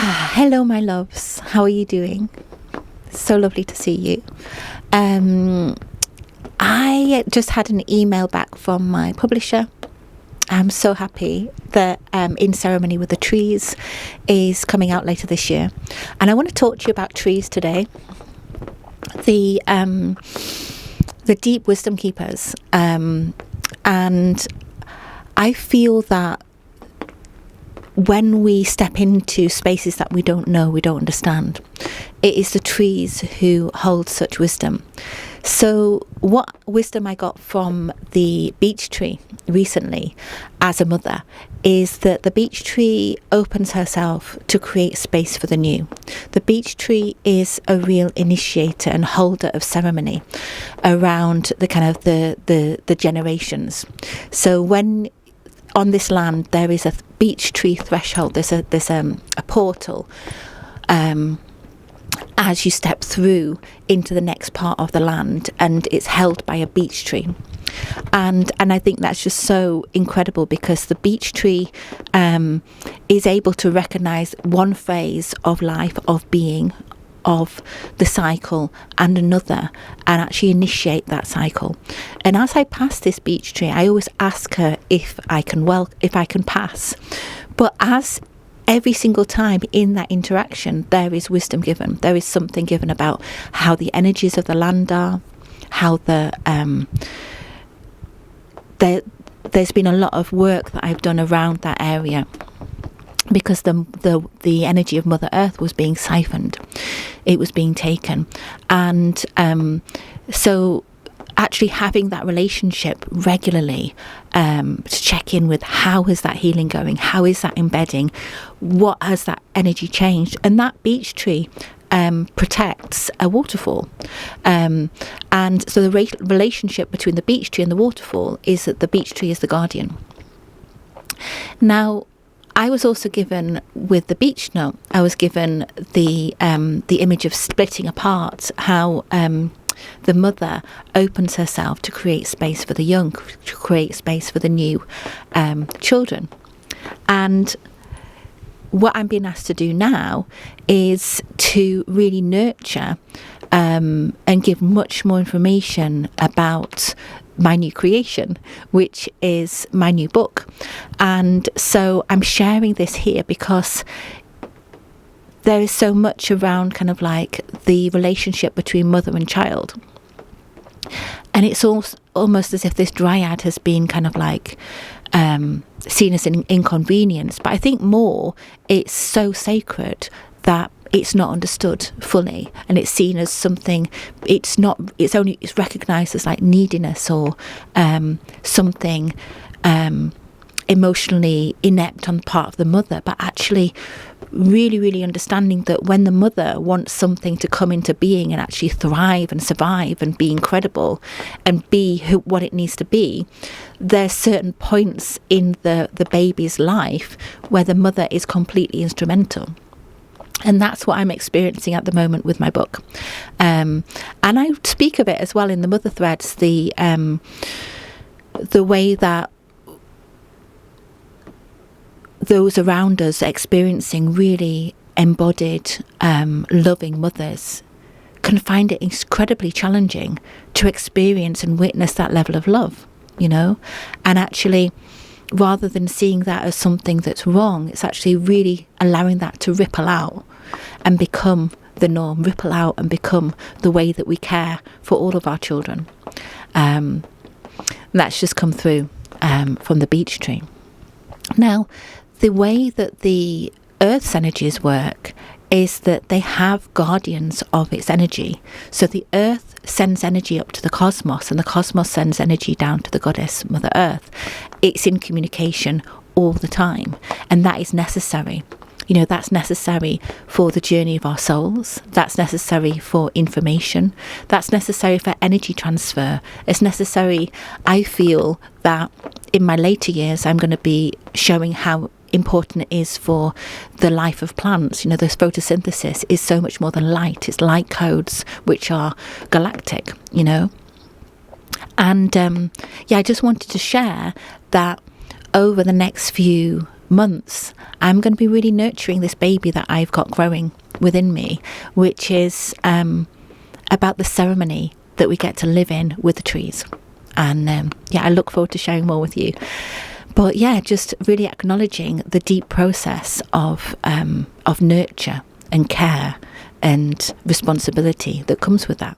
Hello, my loves. How are you doing? So lovely to see you. I just had an email back from my publisher. I'm so happy that In Ceremony with the Trees is coming out later this year. And I want to talk to you about trees today. The deep wisdom keepers. And I feel that when we step into spaces that we don't know, we don't understand, it is the trees who hold such wisdom. So what wisdom I got from the beech tree recently as a mother is that the beech tree opens herself to create space for the new. The beech tree is a real initiator and holder of ceremony around the kind of the generations. So when on this land there is a beech tree threshold, there's a portal as you step through into the next part of the land, and it's held by a beech tree. And I think that's just so incredible, because the beech tree is able to recognize one phase of life, of being, of the cycle, and another, and actually initiate that cycle. And as I pass this beech tree, I always ask her if I can pass. But as every single time in that interaction, there is wisdom given. There is something given about how the energies of the land are, how there's been a lot of work that I've done around that area, because the energy of Mother Earth was being siphoned, it was being taken, and so actually having that relationship regularly to check in with how is that healing going, how is that embedding, what has that energy changed. And that beech tree protects a waterfall, and so the relationship between the beech tree and the waterfall is that the beech tree is the guardian. Now, I was also given, with the beech nut, I was given the image of splitting apart, how the mother opens herself to create space for the young, to create space for the new children. And what I'm being asked to do now is to really nurture and give much more information about my new creation, which is my new book. And so I'm sharing this here because there is so much around kind of like the relationship between mother and child. And it's almost as if this dryad has been kind of like seen as an inconvenience. But I think more, it's so sacred that it's not understood fully, and it's seen as something, it's recognised as like neediness or something emotionally inept on the part of the mother. But actually really understanding that when the mother wants something to come into being and actually thrive and survive and be incredible and be what it needs to be, there's certain points in the baby's life where the mother is completely instrumental. And that's what I'm experiencing at the moment with my book. And I speak of it as well in the Mother Threads, the way that those around us experiencing really embodied, loving mothers can find it incredibly challenging to experience and witness that level of love, you know? And actually, rather than seeing that as something that's wrong, it's actually really allowing that to ripple out and become the norm, ripple out and become the way that we care for all of our children. And that's just come through from the beech tree. Now, the way that the Earth's energies work is that they have guardians of its energy. So the Earth sends energy up to the cosmos, and the cosmos sends energy down to the goddess Mother Earth. It's in communication all the time, and that is necessary. You know, that's necessary for the journey of our souls. That's necessary for information. That's necessary for energy transfer. It's necessary, I feel, that in my later years I'm going to be showing how important it is for the life of plants. You know, this photosynthesis is so much more than light. It's light codes which are galactic, you know. And I just wanted to share that over the next few months, I'm going to be really nurturing this baby that I've got growing within me, which is about the ceremony that we get to live in with the trees. And I look forward to sharing more with you. But just really acknowledging the deep process of nurture and care and responsibility that comes with that.